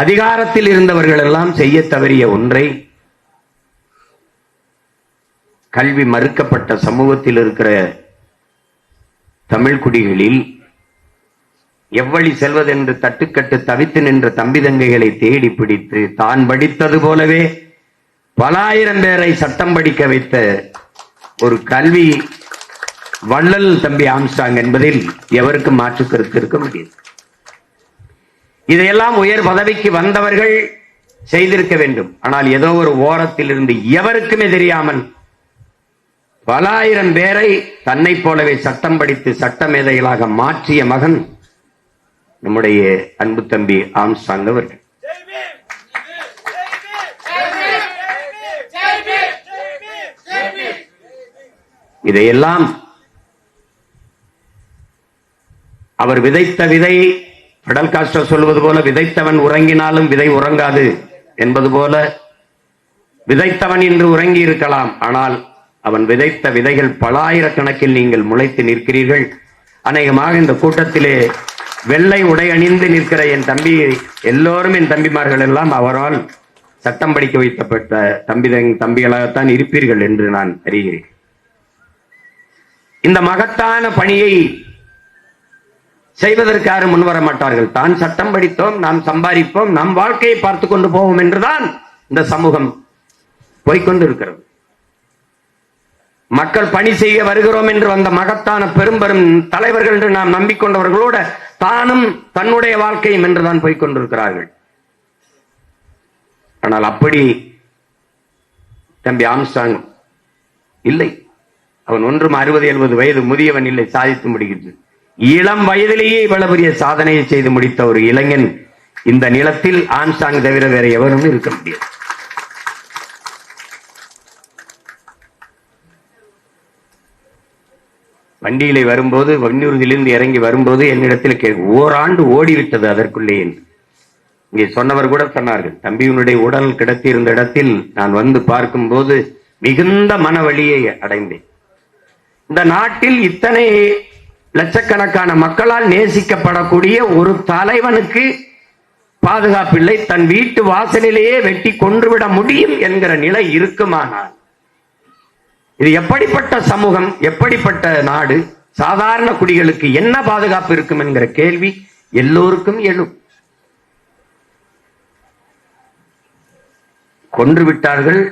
அதிகாரத்தில் இருந்தவர்கள் எல்லாம் செய்ய தவறிய ஒன்றை கல்வி மறுக்கப்பட்ட சமூகத்தில் இருக்கிற தமிழ் குடிகளில் எவ்வழி செல்வதென்று தட்டுக்கட்டு தவித்து நின்ற தம்பி தங்கைகளை தேடி பிடித்து தான் படித்தது போலவே பல ஆயிரம் பேரை சட்டம் படிக்க வைத்த ஒரு கல்வி வள்ளல் தம்பி ஆம்ஸ்ட்ராங் என்பதில் எவருக்கும் மாற்று கருத்து இருக்க முடியாது. இதையெல்லாம் உயர் பதவிக்கு வந்தவர்கள் செய்திருக்க வேண்டும். ஆனால் ஏதோ ஒரு ஓரத்தில் இருந்து எவருக்குமே தெரியாமல் பல ஆயிரம் பேரை தன்னை போலவே சட்டம் படித்து சட்ட மேதைகளாக மாற்றிய மகன் நம்முடைய அன்பு தம்பி ஆம்ஸ்ட்ராங் அவர்கள். இதையெல்லாம் அவர் விதைத்த விதை, பிடல் காஸ்ட்ரோ சொல்வது போல, விதைத்தவன் உறங்கினாலும் விதை உறங்காது என்பது போல, விதைத்தவன் இன்று உறங்கி இருக்கலாம், ஆனால் அவன் விதைத்த விதைகள் பல ஆயிரக்கணக்கில் நீங்கள் முளைத்து நிற்கிறீர்கள். அநேகமாக இந்த கூட்டத்திலே வெள்ளை உடை அணிந்து நிற்கிற என் தம்பி எல்லோரும் என் தம்பிமார்கள் எல்லாம் அவரால் சட்டம் படிக்க வைக்கப்பட்ட தம்பிகளாகத்தான் இருப்பீர்கள் என்று நான் அறிகிறேன். இந்த மகத்தான பணியை செய்வதற்கு யாரும் முன்வர மாட்டார்கள். தான் சட்டம் படித்தோம், நாம் சம்பாதிப்போம், நம் வாழ்க்கையை பார்த்து கொண்டு போவோம் என்றுதான் இந்த சமூகம் போய்கொண்டு இருக்கிறது. மக்கள் பணி செய்ய வருகிறோம் என்று வந்த மகத்தான பெரும் பெரும் தலைவர்கள் என்று நாம் நம்பிக்கொண்டவர்களோட தானும் தன்னுடைய வாழ்க்கையும் என்றுதான் போய்கொண்டிருக்கிறார்கள். ஆனால் அப்படி தம்பி ஆம்ஸ்ட்ராங் இல்லை. அவன் ஒன்றும் 60-70 வயது முதியவன் இல்லை, சாதித்து முடிகிறது. இளம் வயதிலேயே இவ்வளவு பெரிய சாதனையை செய்து முடித்த ஒரு இளைஞன் இந்த நிலத்தில் ஆம்ஸ்ட்ராங் தவிர வேற எவரும் இருக்க முடியாது. வண்டியிலே வரும்போது, வண்டியூர்தியிலிருந்து இறங்கி வரும்போது என்னிடத்தில் ஓராண்டு ஓடிவிட்டது அதற்குள்ளே. இங்கே சொன்னவர் கூட சொன்னார்கள், தம்பியினுடைய உடல் கிடத்தி இருந்த இடத்தில் நான் வந்து பார்க்கும் போது மிகுந்த மன வலியை அடைந்தேன். இந்த நாட்டில் இத்தனை லட்சக்கணக்கான மக்களால் நேசிக்கப்படக்கூடிய ஒரு தலைவனுக்கு பாதுகாப்பில்லை, தன் வீட்டு வாசலிலேயே வெட்டி கொன்றுவிட முடியும் என்கிற நிலை இருக்குமானால் இது எப்படிப்பட்ட சமூகம், எப்படிப்பட்ட நாடு? சாதாரண குடிகளுக்கு என்ன பாதுகாப்பு இருக்கும் என்கிற கேள்வி எல்லோருக்கும் எழும். கொன்று விட்டார்கள்.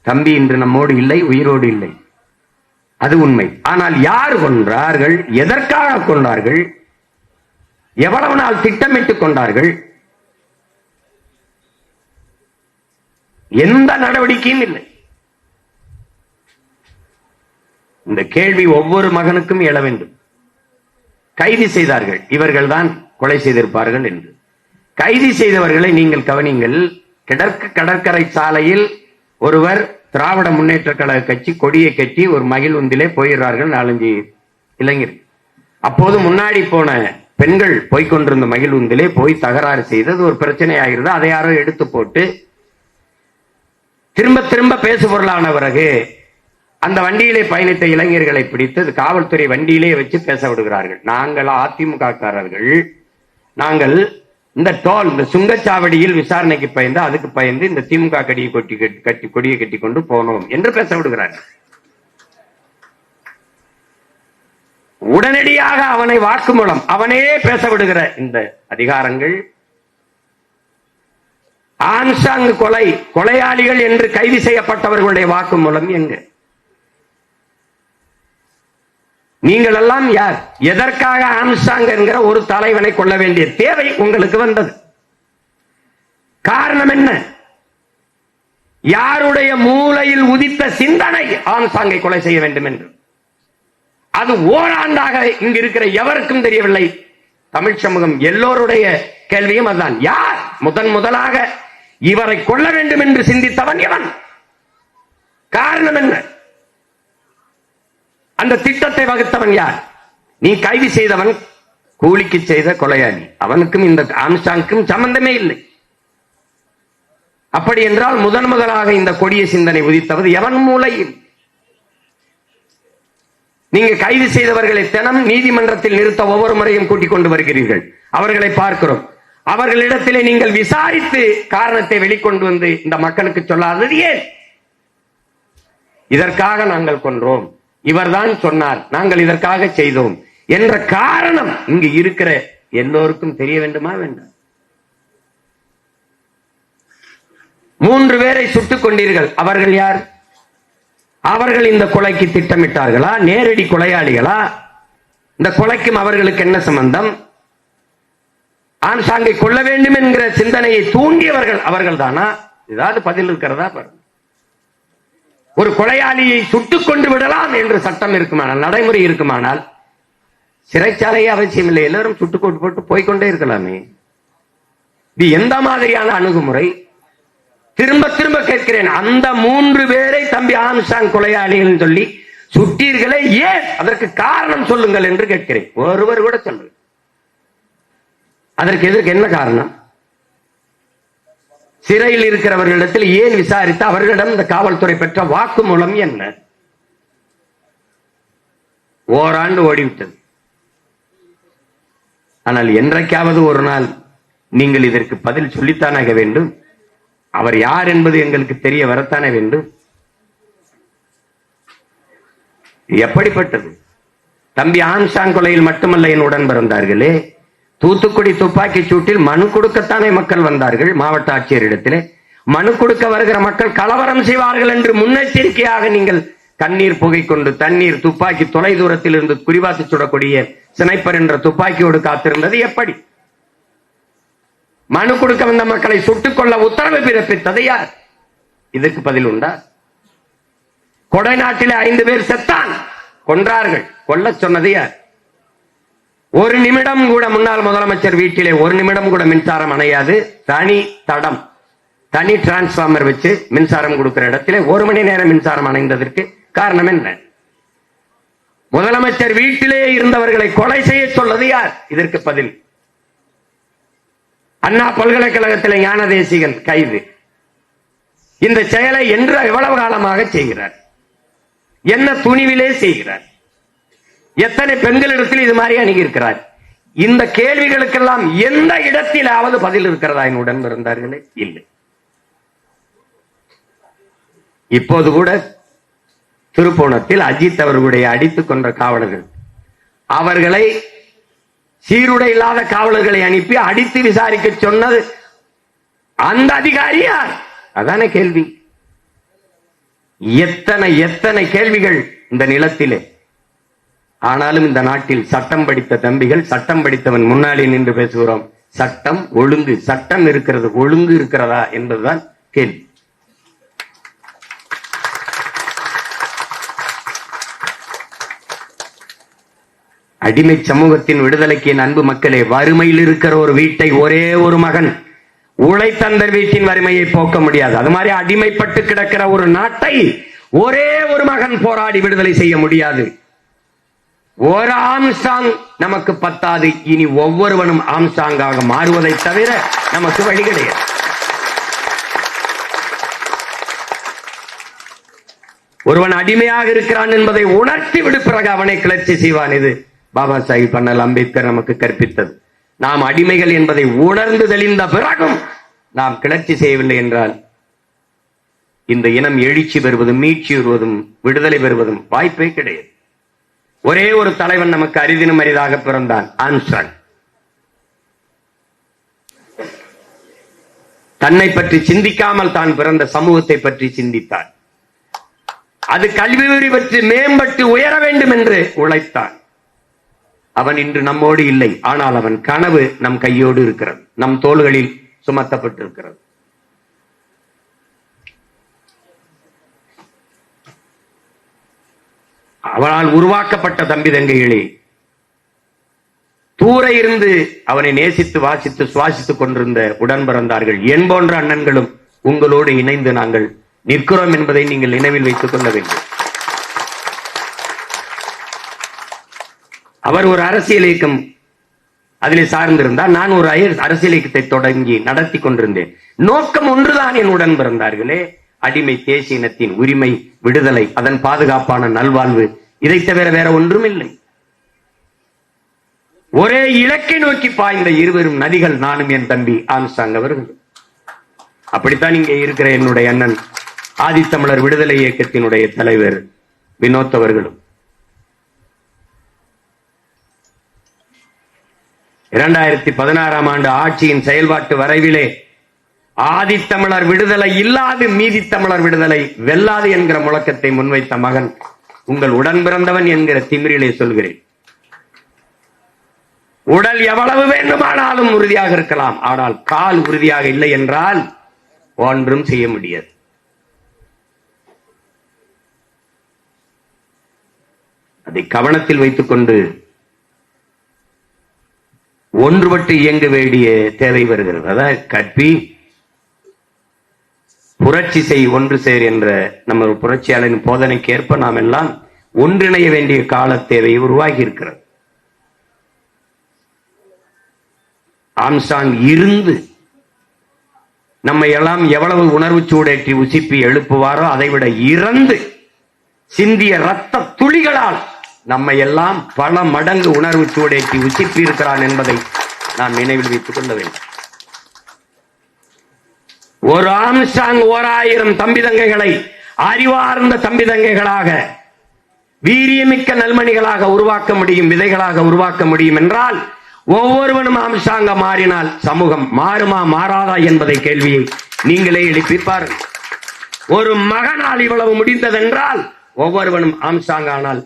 தம்பி இன்று நம்மோடு இல்லை, உயிரோடு இல்லை, அது உண்மை. ஆனால் யார் கொன்றார்கள், எதற்காக கொன்றார்கள், எவ்வளவு நாள் திட்டமிட்டுக் கொண்டார்கள்? எந்த நடவடிக்கையும் இல்லை. இந்த கேள்வி ஒவ்வொரு மகனுக்கும் எழ வேண்டும். கைது செய்தார்கள், இவர்கள் தான் கொலை செய்திருப்பார்கள் என்று. கைது செய்தவர்களை நீங்கள் கவனிங்கள். கிழக்கு கடற்கரை சாலையில் ஒருவர் திராவிட முன்னேற்ற கழக கட்சி கொடியை கட்டி ஒரு மகிழ்வுந்திலே போயிடுறார்கள் 4-5 இளைஞர்கள். அப்போது முன்னாடி போன பெண்கள் போய்கொண்டிருந்த மகிழ்வுந்திலே போய் தகராறு செய்தது ஒரு பிரச்சனை ஆகிறது. அதை யாரோ எடுத்து போட்டு திரும்ப திரும்ப பேசு பொருளான பிறகு அந்த வண்டியிலே பயணித்த இளைஞர்களை பிடித்து காவல்துறை வண்டியிலே வச்சு பேச விடுகிறார்கள். நாங்கள் அதிமுக காரர்கள், நாங்கள் இந்த டோல், இந்த சுங்கச்சாவடியில் விசாரணைக்கு பயந்து, அதுக்கு பயந்து இந்த திமுக கொடியை கட்டி கொண்டு போனோம் என்று பேச விடுகிறார்கள். உடனடியாக அவனை வாக்குமூலம், அவனே பேச விடுகிற இந்த அதிகாரங்கள் ஆம்ஸ்ட்ராங் கொலையாளிகள் என்று கைது செய்யப்பட்டவர்களுடைய வாக்குமூலம் எங்க? நீங்கள் எல்லாம் யார்? எதற்காக ஆம்ஸ்ட்ராங் என்கிற ஒரு தலைவனை கொள்ள வேண்டிய தேவை உங்களுக்கு வந்தது? காரணம் என்ன? யாருடைய மூளையில் உதித்த சிந்தனை ஆம்ஸ்ட்ராங்கை கொலை செய்ய வேண்டும் என்று? அது ஓராண்டாக இங்கு இருக்கிற எவருக்கும் தெரியவில்லை. தமிழ் சமூகம் எல்லோருடைய கேள்வியும் அதுதான். யார் முதலாக இவரை கொள்ள வேண்டும் என்று சிந்தித்தவன் எவன்? காரணம் என்ன? அந்த திட்டத்தை வகுத்தவன் யார்? நீ கைது செய்தவன் கூலிக்கு செய்த கொலையாளி, அவனுக்கும் இந்த ஆம்ஸ்ட்ராங்குக்கும் சம்பந்தமே இல்லை. அப்படி என்றால் முதலாக இந்த கொடிய சிந்தனை உதித்தவது எவன் மூளையில்? நீங்க கைது செய்தவர்களை தினம் நீதிமன்றத்தில் நிறுத்த ஒவ்வொரு முறையும் கூட்டிக் கொண்டு வருகிறீர்கள், அவர்களை பார்க்கிறோம். அவர்களிடத்திலே நீங்கள் விசாரித்து காரணத்தை வெளிக்கொண்டு வந்து இந்த மக்களுக்கு சொல்லாதது ஏன்? இதற்காக நாங்கள் கொன்றோம், இவர்தான் சொன்னார், நாங்கள் இதற்காக செய்தோம் என்ற காரணம் இங்கு இருக்கிற எல்லோருக்கும் தெரிய வேண்டுமா வேண்டாம்? 3 பேரை சுட்டுக் கொண்டீர்கள், அவர்கள் யார்? அவர்கள் இந்த கொலைக்கு திட்டமிட்டார்களா? நேரடி கொலையாளிகளா? இந்த கொலைக்கும் அவர்களுக்கு என்ன சம்பந்தம்? ஆம்ஸ்ட்ராங்கை கொல்ல வேண்டும் என்கிற சிந்தனையை தூண்டியவர்கள் அவர்கள் தானா? ஏதாவது பதில் இருக்கிறதா பாருங்க. ஒரு கொலையாளியை சுட்டுக் கொண்டு விடலாம் என்று சட்டம் இருக்குமானால், நடைமுறை இருக்குமானால், சிறைச்சாலையே அவசியம் இல்லை, எல்லாரும் சுட்டுக் கொண்டு போட்டு போய்கொண்டே இருக்கலாமே. இது எந்த மாதிரியான அணுகுமுறை? திரும்ப திரும்ப கேட்கிறேன், அந்த 3 பேரை தம்பி ஆம்ஸ்ட்ராங் கொலையாளிகள் சொல்லி சுட்டீர்களே, ஏன்? அதற்கு காரணம் சொல்லுங்கள் என்று கேட்கிறேன். ஒருவர் கூட சொல்லுங்க. அதற்கு எதற்கு என்ன காரணம்? சிறையில் இருக்கிறவர்களிடத்தில் ஏன் விசாரித்து அவர்களிடம் இந்த காவல்துறை பெற்ற வாக்குமூலம் என்ன? ஓராண்டு ஓடிவிட்டது. ஆனால் என்றைக்காவது ஒரு நாள் நீங்கள் இதற்கு பதில் சொல்லித்தானாக வேண்டும். அவர் யார் என்பது எங்களுக்கு தெரிய வரத்தானே வேண்டும். எப்படிப்பட்டது? தம்பி ஆம்ஸ்ட்ராங் கொலையில் மட்டுமல்ல என் உடன் பிறந்தார்களே, தூத்துக்குடி துப்பாக்கி சூட்டில் மனு கொடுக்கத்தானே மக்கள் வந்தார்கள். மாவட்ட ஆட்சியரிடத்திலே மனு கொடுக்க வருகிற மக்கள் கலவரம் செய்வார்கள் என்று முன்னெச்சரிக்கையாக நீங்கள் கண்ணீர் புகை கொண்டு தண்ணீர் துப்பாக்கி தொலை தூரத்தில் இருந்து குறிபாத்து சுடக்கூடிய ஸ்னைப்பர் என்ற துப்பாக்கியோடு காத்திருந்தது எப்படி? மனு கொடுக்க வந்த மக்களை சுட்டுக் கொள்ள உத்தரவு பிறப்பித்தது யார்? இதற்கு பதில் உண்டா? கொடைநாட்டிலே 5 பேர் செத்தான், கொன்றார்கள், கொல்ல சொன்னது யார்? ஒரு நிமிடம் கூட முன்னாள் முதலமைச்சர் வீட்டிலே ஒரு நிமிடம் கூட மின்சாரம் அணையாது. தனி தடம், தனி டிரான்ஸ்பார்மர் வச்சு மின்சாரம் கொடுக்கிற இடத்திலே 1 மணி நேரம் மின்சாரம் அணைந்ததற்கு காரணம் என்ன? முதலமைச்சர் வீட்டிலே இருந்தவர்களை கொலை செய்ய சொல்லது யார்? இதற்கு பதில். அண்ணா பல்கலைக்கழகத்தில் ஞானதேசிகன் கைது. இந்த செயலை என்று எவ்வளவு காலமாக செய்கிறார்? என்ன துணிவிலே செய்கிறார்? எத்தனை பெண்களிடத்தில் இது மாதிரி அணுகியிருக்கிறார்? இந்த கேள்விகளுக்கெல்லாம் எந்த இடத்திலாவது பதில் இருக்கிறதா என்னுடன் இருந்தார்களே? இல்லை. இப்போது கூட திருப்போணத்தில் அஜித் அவர்களுடைய அடித்துக் கொன்ற காவலர்கள், அவர்களை சீருடை இல்லாத காவலர்களை அனுப்பி அடித்து விசாரிக்க சொன்னது அந்த அதிகாரி யார்? அதான கேள்வி. எத்தனை எத்தனை கேள்விகள் இந்த நிலத்திலே. ஆனாலும் இந்த நாட்டில் சட்டம் படித்த தம்பிகள், சட்டம் படித்தவன் முன்னாடி நின்று பேசுகிறோம். சட்டம் ஒழுங்கு, சட்டம் இருக்கிறது, ஒழுங்கு இருக்கிறதா என்பதுதான் கேள்வி. அடிமை சமூகத்தின் விடுதலைக்கு என் அன்பு மக்களே, வறுமையில் இருக்கிற ஒரு வீட்டை ஒரே ஒரு மகன் உழைத்தந்த வீட்டின் வறுமையை போக்க முடியாது. அது மாதிரி அடிமைப்பட்டு கிடக்கிற ஒரு நாட்டை ஒரே ஒரு மகன் போராடி விடுதலை செய்ய முடியாது. ஒரு ஆம்ஸ்ட்ராங் நமக்கு பத்தாது. இனி ஒவ்வொருவனும் ஆம்ஸ்ட்ராங்காக மாறுவதை தவிர நமக்கு வழி கிடையாது. ஒருவன் அடிமையாக இருக்கிறான் என்பதை உணர்த்தி விடு, பிறகு அவனை கிளர்ச்சி செய்வான். இது பாபா சாஹிப் அண்ணல் அம்பேத்கர் நமக்கு கற்பித்தது. நாம் அடிமைகள் என்பதை உணர்ந்து தெளிந்த பிறகும் நாம் கிளர்ச்சி செய்யவில்லை என்றால் இந்த இனம் எழுச்சி பெறுவதும் மீட்சி பெறுவதும் விடுதலை பெறுவதும் வாய்ப்பே கிடையாது. ஒரே ஒரு தலைவன் நமக்கு அரிதினும் அரிதாக பிறந்தான், ஆம்ஸ்ட்ராங். தன்னை பற்றி சிந்திக்காமல் தான் பிறந்த சமூகத்தை பற்றி சிந்தித்தான். அது கல்வி பற்றி மேம்பட்டு உயர வேண்டும் என்று உழைத்தான். அவன் இன்று நம்மோடு இல்லை, ஆனால் அவன் கனவு நம் கையோடு இருக்கிறது, நம் தோள்களில் சுமத்தப்பட்டிருக்கிறது. அவனால் உருவாக்கப்பட்ட தம்பி தங்கைகளே, தூர இருந்து அவனை நேசித்து வாசித்து சுவாசித்துக் கொண்டிருந்த உடன் பிறந்தார்கள் என் போன்ற அண்ணன்களும் உங்களோடு இணைந்து நாங்கள் நிற்கிறோம் என்பதை நீங்கள் நினைவில் வைத்துக் கொள்ள வேண்டும். அவர் ஒரு அரசியல் இயக்கம் அதிலே சார்ந்திருந்தார். நான் ஒரு அரசியல் இயக்கத்தை தொடங்கி நடத்தி கொண்டிருந்தேன். நோக்கம் ஒன்றுதான் என் உடன் பிறந்தார்களே, அடிமை தேசிய இனத்தின் உரிமை, விடுதலை, அதன் பாதுகாப்பான நல்வாழ்வு. இதை தவிர வேற ஒன்றும் இல்லை. ஒரே இலக்கை நோக்கி பாய்ந்த இருவரும் நதிகள் நானும் என் தம்பி ஆம்ஸ்ட்ராங் அவர்கள். அப்படித்தான் இங்கே இருக்கிற என்னுடைய அண்ணன் ஆதித்தமிழர் விடுதலை இயக்கத்தினுடைய தலைவர் வினோத் அவர்களும் 2016 ஆண்டு ஆட்சியின் செயல்பாட்டு வரைவிலே ஆதித்தமிழர் விடுதலை இல்லாது மீதி தமிழர் விடுதலை வெல்லாது என்கிற முழக்கத்தை முன்வைத்த மகன் உங்கள் உடன் பிறந்தவன் என்கிற திமிரிலே சொல்கிறேன். உடல் எவ்வளவு வேண்டுமானாலும் உறுதியாக இருக்கலாம், ஆனால் கால் உறுதியாக இல்லை என்றால் ஒன்றும் செய்ய முடியாது. அதை கவனத்தில் வைத்துக் கொண்டு ஒன்றுபட்டு இயங்க வேண்டிய தேவை வருகிறது. அதாவது கற்பி புரட்சி செய் ஒன்று சேர் என்ற நம்ம புரட்சியாளரின் போதனைக்கு ஏற்ப நாம் எல்லாம் ஒன்றிணைய வேண்டிய கால தேவை உருவாகி இருக்கிறது. ஆம்ஸ்ட்ராங் இருந்து நம்மை எல்லாம் எவ்வளவு உணர்வு சூடேற்றி உசிப்பி எழுப்புவாரோ அதைவிட இறந்து சிந்திய ரத்த துளிகளால் நம்மை எல்லாம் பல மடங்கு உணர்வு சூடேற்றி உசிப்பி இருக்கிறான் என்பதை நாம் நினைவில் வைத்துக் கொள்ள வேண்டும். ஒரு ஆம்ஸ்ட்ராங் 1000 தம்பி தங்கைகளை அறிவார்ந்த தம்பி தங்கைகளாக வீரியமிக்க நல்மணிகளாக உருவாக்க முடியும், விதைகளாக உருவாக்க முடியும் என்றால் ஒவ்வொருவனும் ஆம்ஸ்ட்ராங்க மாறினால் சமூகம் மாறுமா மாறாதா என்பதை கேள்வியை நீங்களே எழுப்பி பாருங்கள். ஒரு மகனால் இவ்வளவு முடிந்ததென்றால் ஒவ்வொருவனும் ஆம்ஸ்ட்ராங் ஆனால்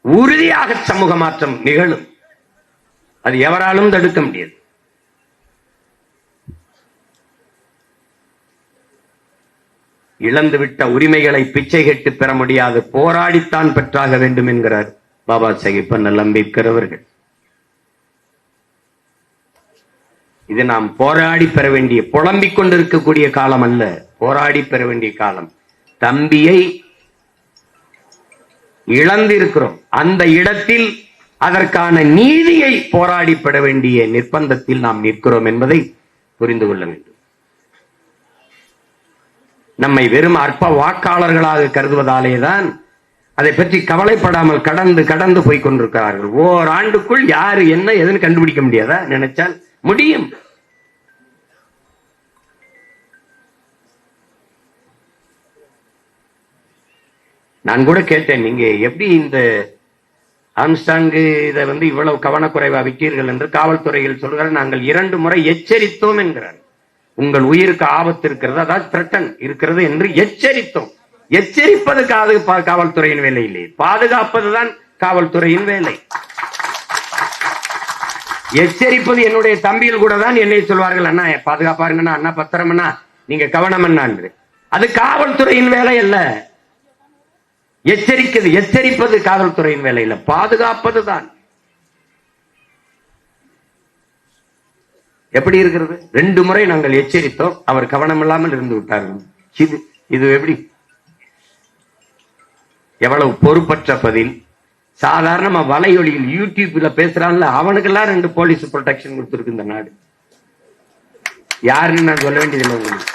உறுதியாக சமூக மாற்றம் நிகழும். அது எவராலும் தடுக்க முடியாது. இழந்துவிட்ட உரிமைகளை பிச்சை கேட்டு பெற முடியாது, போராடித்தான் பெற்றாக வேண்டும் என்கிறார் பாபா சாஹிப் அண்ணல் அம்பேத்கர் அவர்கள். இது நாம் போராடி பெற வேண்டிய, புலம்பிக் கொண்டிருக்கக்கூடிய காலம் அல்ல, போராடி பெற வேண்டிய காலம். தம்பியை இழந்திருக்கிறோம், அந்த இடத்தில் அதற்கான நீதியை போராடி பெற வேண்டிய நிர்பந்தத்தில் நாம் நிற்கிறோம் என்பதை புரிந்து கொள்ள வேண்டும். நம்மை வெறும் அற்ப வாக்காளர்களாக கருதுவதாலேதான் அதை பற்றி கவலைப்படாமல் கடந்து கடந்து போய் கொண்டிருக்கிறார்கள். ஓராண்டுக்குள் யாரு என்ன எதுன்னு கண்டுபிடிக்க முடியாதா? நினைச்சால் முடியும். நான் கூட கேட்டேன், நீங்க எப்படி இந்த ஆம்ஸ்ட்ராங் இதை இவ்வளவு கவனக்குறைவா விட்டீர்கள் என்று. காவல்துறையில் சொல்கிறார், நாங்கள் 2 முறை எச்சரித்தோம் என்கிறார். உங்கள் உயிருக்கு ஆபத்து இருக்கிறது, அதாவது த்ரெட்டன் இருக்கிறது என்று எச்சரித்தோம். எச்சரிப்பது காவல்துறையின் வேலை இல்லை, பாதுகாப்பதுதான் காவல்துறையின் வேலை. எச்சரிப்பது என்னுடைய தம்பியில் கூட தான் என்னை சொல்வார்கள், அண்ணா பாதுகாப்பாருங்கண்ணா, அண்ணா பத்திரம்னா, நீங்க கவனம் என்ன என்று. அது காவல்துறையின் வேலை அல்ல. எச்சரிப்பது காவல்துறையின் வேலை இல்ல, பாதுகாப்பதுதான். எப்படி இருக்கிறது? 2 முறை நாங்கள் எச்சரித்தோம், அவர் கவனம் இல்லாமல் இருந்து விட்டார்கள். இது எப்படி? எவ்வளவு பொறுப்பற்ற பதில். சாதாரணமா வலையொலியில் யூடியூப்ல பேசுறான்ல, அவனுக்கெல்லாம் 2 போலீஸ் ப்ரொடெக்ஷன் கொடுத்திருக்கு இந்த நாடு. யாருன்னு நான் சொல்ல வேண்டியதில்லை உங்களுக்கு.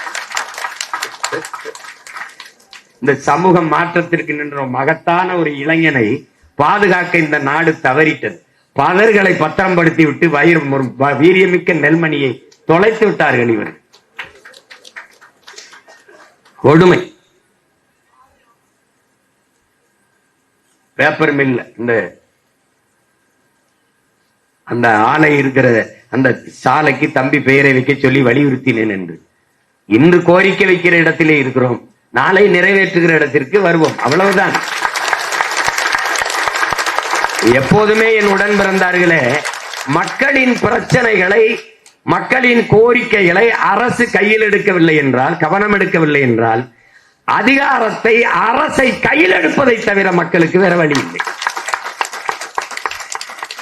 இந்த சமூக மாற்றத்திற்கு நின்ற மகத்தான ஒரு இளைஞனை பாதுகாக்க இந்த நாடு தவறிட்டது. பதர்களை பத்திரப்படுத்தி விட்டு வீரியமிக்க நெல்மணியை தொலைத்து விட்டார்கள் இவர். கொடுமை. பேப்பர் மில் அந்த ஆலை இருக்கிற அந்த சாலைக்கு தம்பி பெயரை வைக்க சொல்லி வலியுறுத்தினேன் என்று. இன்று கோரிக்கை வைக்கிற இடத்திலே இருக்கிறோம், நாளை நிறைவேற்றுகிற இடத்திற்கு வருவோம், அவ்வளவுதான். எப்போதுமே என் உடன் பிறந்தார்களே, மக்களின் பிரச்சனைகளை, மக்களின் கோரிக்கைகளை அரசு கையில் எடுக்கவில்லை என்றால், கவனம் எடுக்கவில்லை என்றால், அதிகாரத்தை அரசை கையில் எடுப்பதை தவிர மக்களுக்கு வேற வழி இல்லை.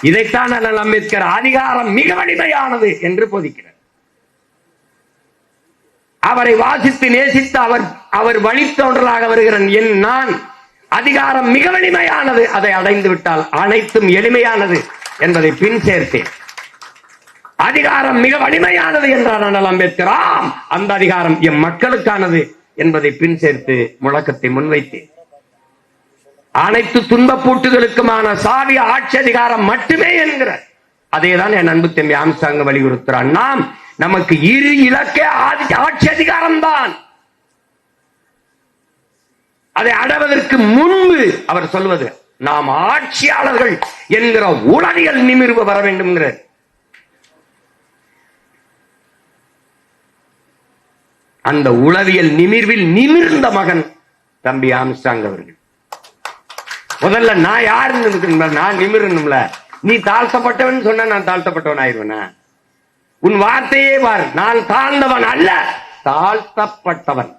இதைத்தான் அண்ணல் அம்பேத்கர் அதிகாரம் மிக வலிமையானது என்று போதிக்கிறார். அவரை வாசித்து நேசித்து அவர் வழித்தோன்றலாக வருகிற நான், அதிகாரம் மிக வலிமையானது, அதை அடைந்து விட்டால் அனைத்தும் எளிமையானது என்பதை பின் சேர்த்தேன். அதிகாரம் மிக வலிமையானது என்றார் அண்ணல் அம்பேத்கர். ஆம், அந்த அதிகாரம் எம் மக்களுக்கானது என்பதை பின் சேர்த்து முழக்கத்தை முன்வைத்தேன். அனைத்து துன்பப்பூட்டுகளுக்குமான சாவி ஆட்சி அதிகாரம் மட்டுமே என்கிற அதேதான் என் அன்பு தம்பி ஆம்ஸ்ட்ராங் வலியுறுத்துறான். நமக்கு இரு இலக்கே ஆட்சி அதிகாரம் தான். அதை அடைவதற்கு முன்பு அவர் சொல்வது நாம் ஆட்சியாளர்கள் என்கிற உளவியல் நிமிர்வு வர வேண்டும். அந்த உளவியல் நிமிர்வில் நிமிர்ந்த மகன் தம்பி ஆம்ஸ்ட்ராங் அவர்கள். முதல்ல நான் யாருன்னு நான் நிமிரணும்ல. நீ தாழ்த்தப்பட்டவன் சொன்ன நான் தாழ்த்தப்பட்டவன் ஆயிடுவேனா? உன் வார்த்தையே பார், நான் தாழ்ந்தவன் அல்ல, தாழ்த்தப்பட்டவன்.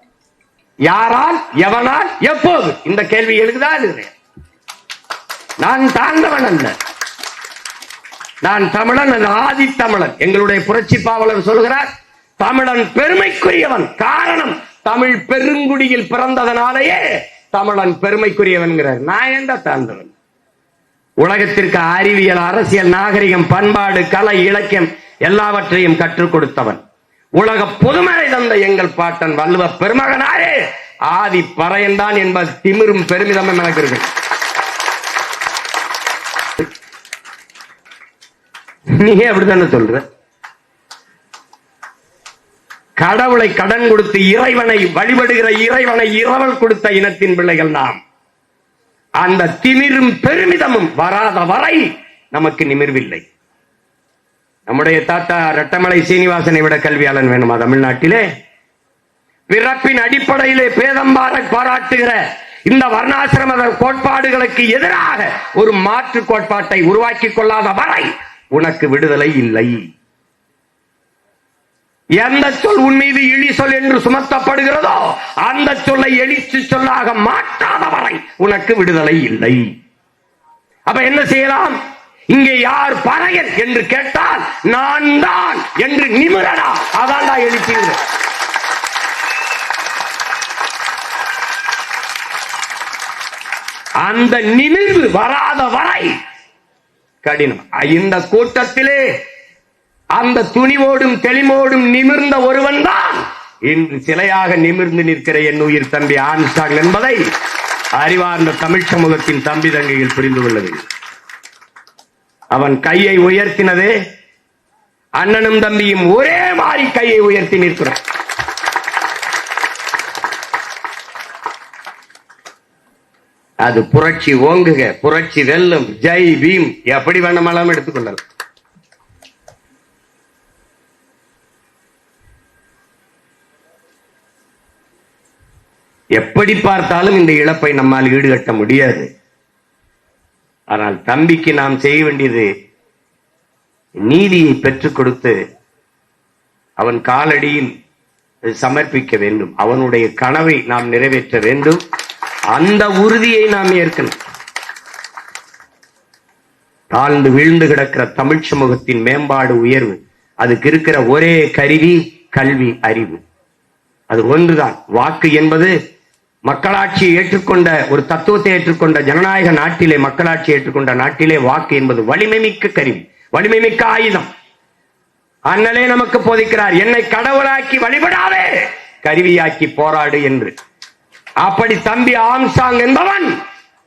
யாரால், எவனால், எப்போது? இந்த கேள்வி எழுதுதா எழுதுறேன். நான் தாழ்ந்தவன் அல்ல, நான் தமிழன், ஆதி தமிழன். எங்களுடைய புரட்சி பாவலர் சொல்கிறார், தமிழன் பெருமைக்குரியவன். காரணம், தமிழ் பெருங்குடியில் பிறந்ததனாலேயே தமிழன் பெருமைக்குரியவன். நான் எந்த தாழ்ந்தவன்? உலகத்திற்கு அறிவியல், அரசியல், நாகரிகம், பண்பாடு, கலை, இலக்கியம் எல்லாவற்றையும் கற்றுக் கொடுத்தவன். உலக பொதுமறை தந்த எங்கள் பாட்டன் வள்ளுவ பெருமகனாரே ஆதி பறையன்தான் என்பது திமிரும் பெருமிதமும் எனக்கு இருக்கு. நீ அப்படித்தானே சொல்ற? கடவுளை கடன் கொடுத்து இறைவனை வழிபடுகிற இறைவனை இரவல் கொடுத்த இனத்தின் பிள்ளைகள் நாம். அந்த திமிரும் பெருமிதமும் வராத வரை நமக்கு நிமிர்வில்லை. நம்முடைய தாத்தா ரெட்டமலை சீனிவாசனை விட கல்வியாளன் வேணுமா தமிழ்நாட்டிலே? பிறப்பின் அடிப்படையிலே பேதம் பாராட்டுகிற இந்த வர்ணாசிரம கோட்பாடுகளுக்கு எதிராக ஒரு மாற்று கோட்பாட்டை உருவாக்கிக் கொள்ளாத வரை உனக்கு விடுதலை இல்லை. எந்த சொல் உன் மீது இழி சொல் என்று சுமத்தப்படுகிறதோ அந்த சொல்லை எழுச்சி சொல்லாக மாற்றாத வரை உனக்கு விடுதலை இல்லை. அப்ப என்ன செய்யலாம்? இங்கே யார் பறையன் என்று கேட்டால் நான் தான் என்று நிமிரடா. அதான்டா எழுச்சிங்க. அந்த நிமிர்வு வராத வரை கடினம். இந்த கூட்டத்திலே அந்த துணிவோடும் தெளிவோடும் நிமிர்ந்த ஒருவன் தான் இன்று சிலையாக நிமிர்ந்து நிற்கிற என் உயிர் தம்பி ஆம்ஸ்ட்ராங் என்பதை அறிவார்ந்த தமிழ் சமூகத்தின் தம்பி தங்கையில் புரிந்து கொள்ளவில்லை. அவன் கையை உயர்த்தினதே அண்ணனும் தம்பியும் ஒரே மாதிரி கையை உயர்த்தி நிற்கிறான். அது புரட்சி ஓங்குக, புரட்சி வெல்லும், ஜெய் பீம், எப்படி வேணுமாலும் எடுத்துக்கொள்ளலாம். எப்படி பார்த்தாலும் இந்த இழப்பை நம்மால் ஈடுகட்ட முடியாது. ஆனால் தம்பிக்கு நாம் செய்ய வேண்டியது நீதியை பெற்றுக் கொடுத்து அவன் காலடியில் சமர்ப்பிக்க வேண்டும். அவனுடைய கனவை நாம் நிறைவேற்ற வேண்டும். அந்த உறுதியை நாம் ஏற்கணும். தாழ்ந்து வீழ்ந்து கிடக்கிற தமிழ் சமூகத்தின் மேம்பாடு, உயர்வு, அதுக்கு இருக்கிற ஒரே கருவி கல்வி, அறிவு. அது ஒன்றுதான். வாக்கு என்பது மக்களாட்சியை ஏற்றுக்கொண்ட ஒரு தத்துவத்தை ஏற்றுக்கொண்ட ஜனநாயக நாட்டிலே, மக்களாட்சி ஏற்றுக்கொண்ட நாட்டிலே வாக்கு என்பது வலிமை மிக்க கருவி, வலிமை மிக்க ஆயுதம். அண்ணலே நமக்கு போதிக்கிறார், என்னை கடவுளாக்கி வழிபடாதே, கருவியாக்கி போராடு என்று. அப்படி தம்பி ஆம்ஸ்ட்ராங் என்பவன்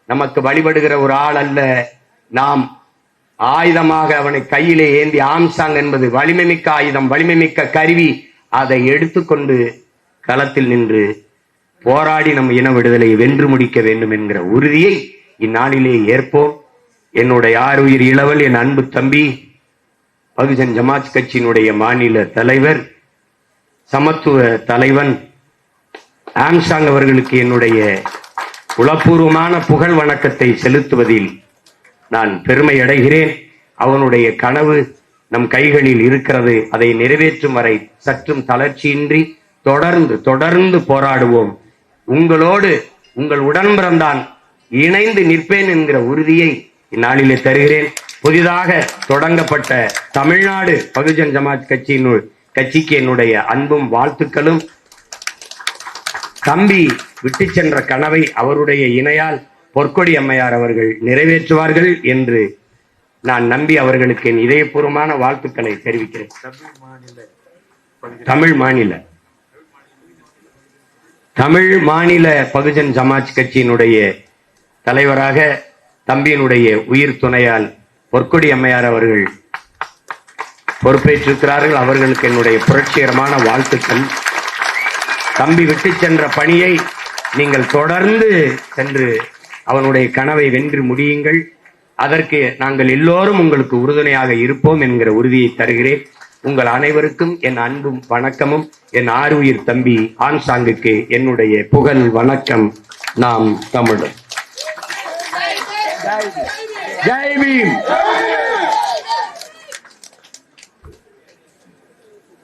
நமக்கு வழிபடுகிற ஒரு ஆள் அல்ல. நாம் ஆயுதமாக அவனை கையிலே ஏந்தி, ஆம்ஸ்ட்ராங் என்பது வலிமை மிக்க ஆயுதம், வலிமை மிக்க கருவி. அதை எடுத்துக்கொண்டு களத்தில் நின்று போராடி நம் இன விடுதலை வென்று முடிக்க வேண்டும் என்கிற உறுதியை இந்நாளிலே ஏற்போம். என்னுடைய ஆருயிர் இளவல் என் அன்பு தம்பி பகுஜன் சமாஜ் கட்சியினுடைய மாநில தலைவர், சமத்துவ தலைவன் ஆம்ஸ்ட்ராங் அவர்களுக்கு என்னுடைய உளப்பூர்வமான புகழ் வணக்கத்தை செலுத்துவதில் நான் பெருமை அடைகிறேன். அவனுடைய கனவு நம் கைகளில் இருக்கிறது. அதை நிறைவேற்றும் வரை சற்றும் தளர்ச்சியின்றி தொடர்ந்து போராடுவோம். உங்களோடு உங்கள் உடன்பிறந்தான் இணைந்து நிற்பேன் என்கிற உறுதியை இந்நாளிலே தருகிறேன். புதிதாக தொடங்கப்பட்ட தமிழ்நாடு பகுஜன் சமாஜ் கட்சிக்கு என்னுடைய அன்பும் வாழ்த்துக்களும். தம்பி விட்டு சென்ற கனவை அவருடைய இணையால் பொற்கொடி அம்மையார் அவர்கள் நிறைவேற்றுவார்கள் என்று நான் நம்பி அவர்களுக்கு என் இதயபூர்வமான வாழ்த்துக்களை தெரிவிக்கிறேன். தமிழ் மாநில பகுஜன் சமாஜ் கட்சியினுடைய தலைவராக தம்பியினுடைய உயிர் துணையால் பொற்கொடி அம்மையார் அவர்கள் பொறுப்பேற்றிருக்கிறார்கள். அவர்களுக்கு என்னுடைய புரட்சிகரமான வாழ்த்துக்கள். தம்பி விட்டு சென்ற பணியை நீங்கள் தொடர்ந்து சென்று அவனுடைய கனவை வென்று முடியுங்கள். அதற்கு நாங்கள் எல்லோரும் உங்களுக்கு உறுதுணையாக இருப்போம் என்கிற உறுதியை தருகிறேன். உங்கள் அனைவருக்கும் என் அன்பும் வணக்கமும், என் ஆருயிர் தம்பி ஆன்சாங்குக்கு என்னுடைய புகழ் வணக்கம். நாம் தமிழர். ஜெய் பீம்.